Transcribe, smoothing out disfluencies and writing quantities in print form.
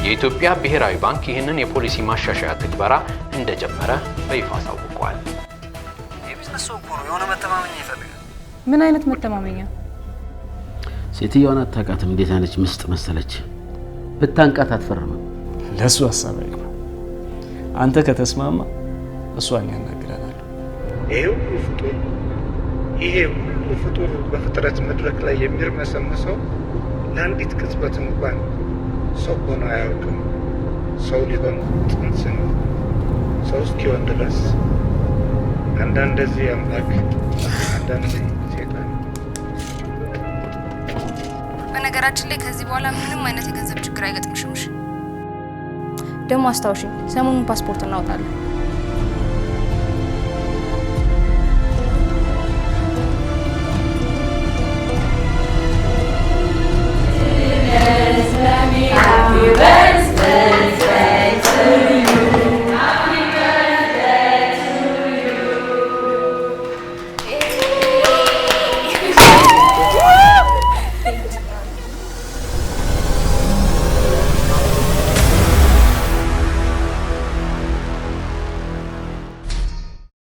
የኢትዮጵያ ብሔራዊ ባንክ ይህንን የፖሊሲ ማሻሻያ ትግበራ እንደጀመረ በይፋ አሳውቋል። የቢዝነስ ሰው እኮ ነው፣ የሆነ መተማመኛ ይፈልጋል። ምን አይነት መተማመኛ? ሴትዮዋን አታውቃትም? እንዴት አይነች ምስጥ መሰለች። ብታንቃት አትፈርምም። ለሱ ሐሳብ አይግባ። አንተ ከተስማማ እሷን ያናግራታል። ይሄ ሁሉ ፍጡር በፍጥረት መድረክ ላይ የሚርመሰመሰው ለአንዲት ቅጽበት እንኳን ሰው ሆኖ አያውቅም። ሰው ሊሆን ጽንስ ነው። ሰው እስኪሆን ድረስ አንዳንደዚህ አምላክ፣ አንዳንዴ ሴጣን። በነገራችን ላይ ከዚህ በኋላ ምንም አይነት የገንዘብ ችግር አይገጥምሽም። ደግሞ አስታውሺ፣ ሰሞኑን ፓስፖርት እናወጣለን።